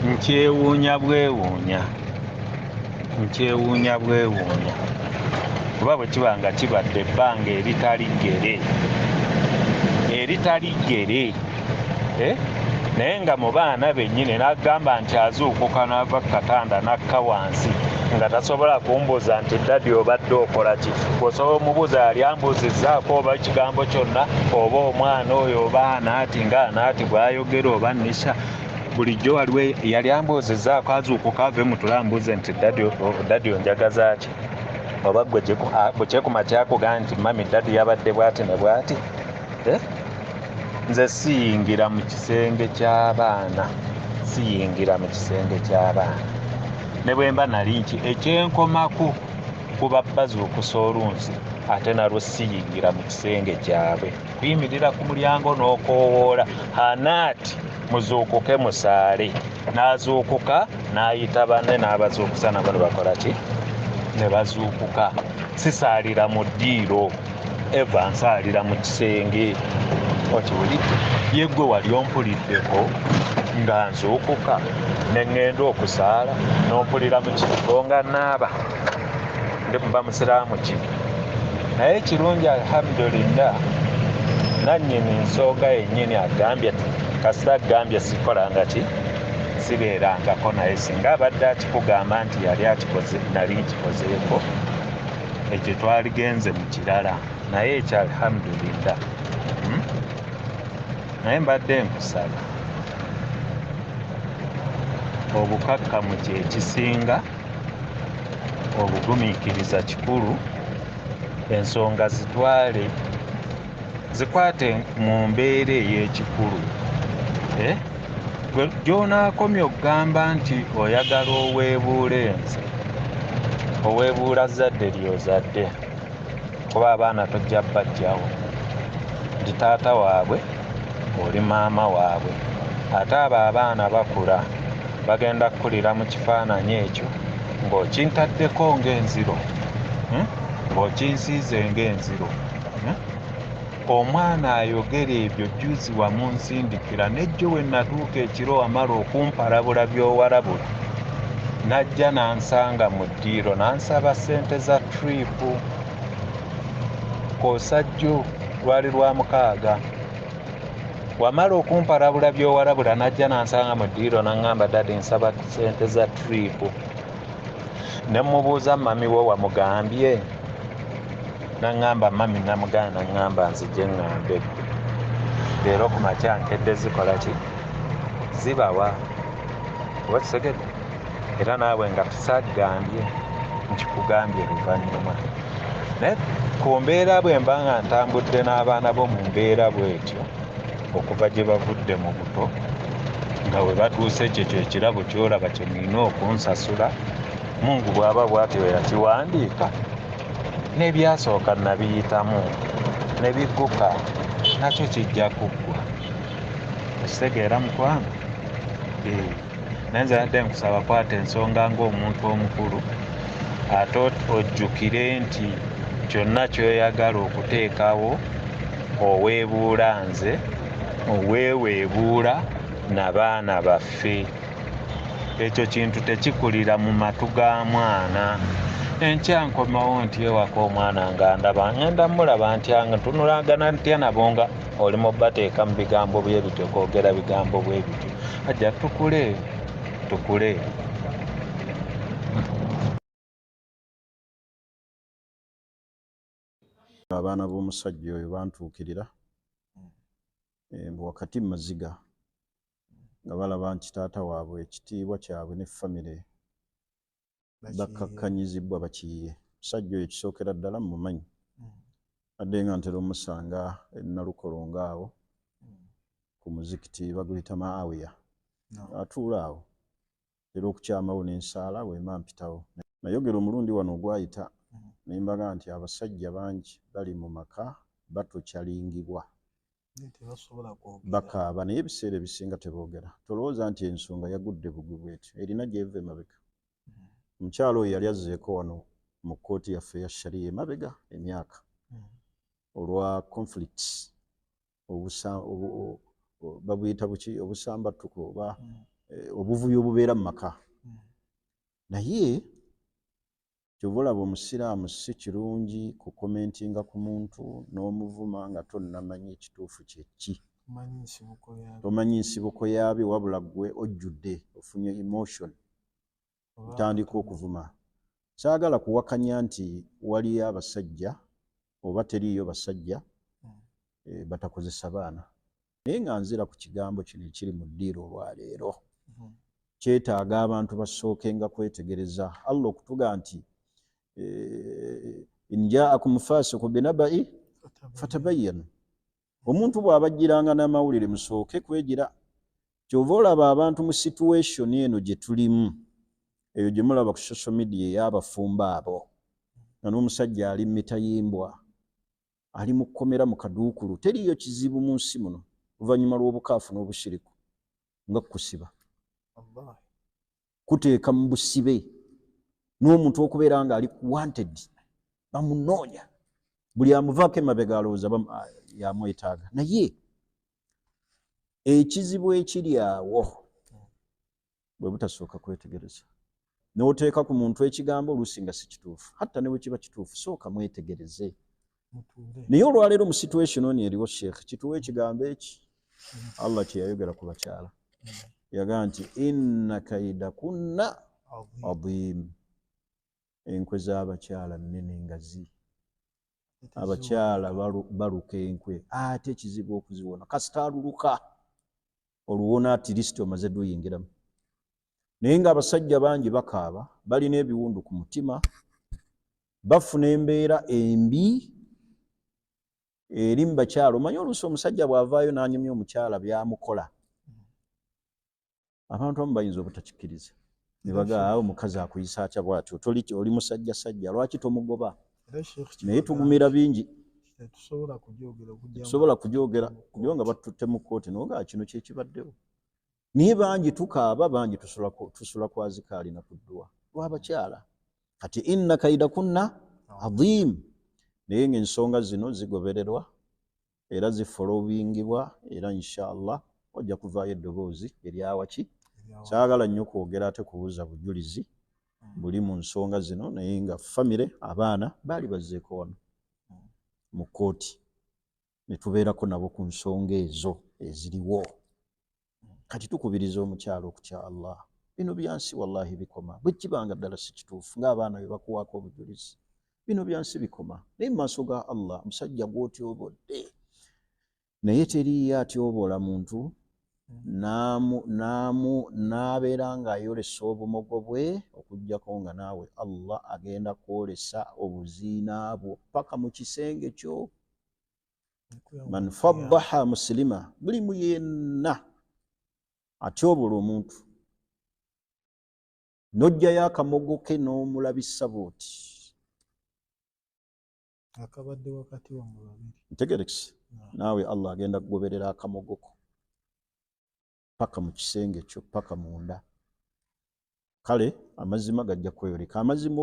nkyewuunya bwewuunya kuba bwe kiba nga kibadde ebbanga eritali ggere naye nga mu baana bennyini n'agamba nti azuukuka n'ava ku katanda n'akka wansi nga tasobola kumbuuza nti ddadi obadde okola ki. Bw'osobola omubuuza yali ambuuzizzaako oba ekigambo kyonna oba omwana oyo oba anaati ng'anaati bw'ayogera oba NISHA. Bulijjo waliwo yali ambuuzizzaako azuukuka ave mu tulambuuze nti ddadi onjagaza ki, oba gwe kyekuma kyakugaa nti mami ddadi yabadde bw'ati ne bw'ati. Nze siyingira mu kisenge ky'abaana ne bwe mba nali nki ekyenkomako kuba bazuukusa olunsi ate nalwo siyingira mu kisenge kyabwe. Kuyimirira ku mulyango n'okoowoola anaati muzuukuke musaale, n'azuukuka n'ayita banne n'abazuukusa nabo ne bakola ki, ne bazuukuka. Sisaalira mu ddiiro, eva nsaalira mu kisenge. Okiwulidde? Ye ggwe wali ompuliddeko nga nzuukuka ne ŋŋenda okusaala n'ompulira mu kifo nga naaba ndi muba musiraamu ki. Naye kirungi alhamdulillah nannyini nsooga yennyini agambye kasita agambye sikolanga ki, sibeerangako, naye singa abadde akikugamba nti yali akikoze nali nkikozeeko, ekyo twaligenze mu kirala. Naye ekyo alhamdulillah. Naye mbadde nkusaba obukakkamu kye kisinga, obugumiikiriza kikulu, ensonga zikwate mu mbeera ey'ekikulu. Gy'onaakomya okugamba nti oyagala oweebuula ensi, oweebuula zadde ly'ozadde, kuba abaana tojja bajjawo nti taata waabwe oli maama waabwe. Ate abo abaana bakula bagenda kukulira mu kifaananyi ekyo ng'okintaddeko ng'enziro, ng'okinsiize ng'enziro. Omwana ayogera ebyo juzi wamunsindikira, nejjo we natuuka ekiro wamala okumpalabula by'owalabula, najja n'ansanga mu ddiiro n'ansaba ssente za tiripu. Koosajjo lwali lwa 6. Wamala okumpalabula by'owalabula najja n'ansanga mu ddiiro n'aŋŋamba ddadi nsaba ssente za tiripu. Ne mmubuuza mami wo wamugambye? N'aŋŋamba mami namugaana, n'aŋŋamba nzije ŋŋambe leero ku makya nkedde zikola ki, zibawa. Oba kisegedde? Era naawe nga tusaggambye nkikugambye luvannyuma. Naye ku mbeera bwe mba nga ntambudde n'abaana bo mu mbeera bw'etyo okuva gye bavudde mu buto, nga we batuuse ekyo ekirabo ky'olaba kye nina okunsasula, Mungu bw'aba bw'atyo yakiwandiika, n'ebyasooka nabiyitamu ne bigguka, nakyo kijja kuggwa. Ekitegeera mukwano? Naye nze yadde nkusaba kwata ensonga ng'omuntu omukulu, ate ojjukire nti kyonna ky'oyagala okuteekawo oweebuula nze, oweeweebuula n'abaana baffe. Ekyo kintu tekikulira mu matu ga mwana. Enkya nkomawo nti ewaka omwana nga ndaba ngenda mulaba ntya nga tunulagana ntya nabo nga oli mu bateeka mu bigambo bye bityo, kwogera bigambo bwe bityo. Ajja tukule. Abaana b'omusajja oyo bantuukirira wakati mu maziga nga balaba nti taata waabwe ekitiibwa kyabwe ne famire bakkakkanyizibwa bakiyiye. Omusajja oyo kisookera ddala mumanyi, adde nga ntera omusanga Nalukolongo awo ku muzikiti baguyita Maawiya, atuula awo era okukyamawo n'ensaala wema mpitawo. Nayogera omulundi wano ogwayita ne mbaga nti abasajja bangi bali mu maka batokyalingibwa, bakaaba naye ebiseera ebisinga teboogera. Tolowooza nti ensonga yagudde bugwi bw'etyo, erina gy'eva emabega. Omukyalo oyo yali azzeeko wano mu kkooti yaffe ya Sharia emabega emyaka olwa conflicts babuyita buki, obusambattuko oba obuvuyo obubeera mu maka naye kyova olaba omusiraamu si kirungi kukomentinga ku muntu n'omuvuma nga tonnamanyi ekituufu kyeki tomanyi nsibuko yaabyo wabula ggwe ojjudde ofunye emotion ntandika okuvuma saagala kuwakanya nti waliyo abasajja oba teriiyo basajja batakozesa baana naye nga nzira ku kigambo kino ekiri mu ddiiro olwaleero kyetaaga abantu basookenga kwetegereza Allah okutuga nti in jaakum fasiqun binabai fatabayyanu omuntu bw'abajjiranga n'amawulire musooke kwegira kyova olaba abantu mu situation eno gye tulimu eyo gye mulaba ku social media ey'abafumba abo nga n'omusajja ali mitayimbwa ali mu kkomera mu kaduukulu teriiyo kizibu mu nsi muno oluvannyuma lw'obukaafu n'obushiriku nga kusiba kuteeka mu busibe n'omuntu okubeera nga ali wanted bamunoonya buli amuvaako emabega alowooza yamwetaaga naye ekizibu ekiri awo bwe butasooka kwetegereza n'oteeka ku muntu ekigambo oluusi nga si kituufu hatta ne bwe kiba kituufu sooka mwetegereze naye olwaleero mu situation oni eriwo sheekh kituwa ekigambo eki Allah kye yayogera ku bakyala yagaa nti inna kaida kunna adhim enkwe z'abakyala nnene ngazi abakyala baluka enkwe ate ekizibu okuziwona kasita aluluka oluwona atirisiti omaze duyingiramu naye ng'abasajja bangi bakaaba balina ebiwundu ku mutima bafuna embeera embi eri mu bakyala omanyi oluusi omusajja bw'avaayo n'anyumya omukyala byamukola abantu abamu bayinza obutakikkiriza ne bagamba omukazi akuyisa atya bw'atyo oli musajja sajja lwaki tomugoba naye tugumira bingi tusobola kugyogera kujo nga batutte mu kkooti nogaa kino kyekibaddewo naye bangi tukaaba bangi tusula ku azikaali na kudduwa lw'abakyala kati inna kaida kunna adhim naye ng'ensonga zino zigobererwa era zifolowingibwa era inshallah ojja kuvaayo eddoboozi eryawaki saagala nnyo kwogera ate kubuuza bujulizi buli mu nsonga zino naye nga famire abaana baali bazzeeko wano mu kkooti ne tubeerako nabo ku nsonga ezo eziriwo kati tukubiriza omukyalo okutya Allah bino byansi wallahi bikoma bwe kibanga ddala si kituufu ng'abaana bye bakuwaako obujulizi bino byansi bikoma naye mu maaso ga Allah musajja gw'otyobodde naye teriiyo atyoboola muntu n'abeera ng'ayolesa obumogo bwe okuggyako nga naawe Allah agenda kwolesa obuziina bwo paka mu kisenge kyo man faddaha muslima buli mu yenna atyoboola omuntu n'oggyayo akamogo ke n'omulabisa bw'oti akabadde wakati wammwe babiri ntegerekese naawe Allah agenda kugoberera akamogo ko paka mu kisenge kyo paka munda kale amazima gajja kweyoleka amazima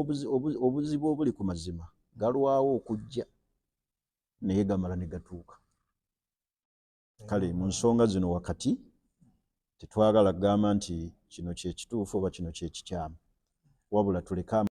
obuzibu obuli ku mazima galwawo okujja naye gamala ne gatuuka kale mu nsonga zino wakati tetwagala kugamba nti kino kye kituufu oba kino kye kikyamu wabula tuleka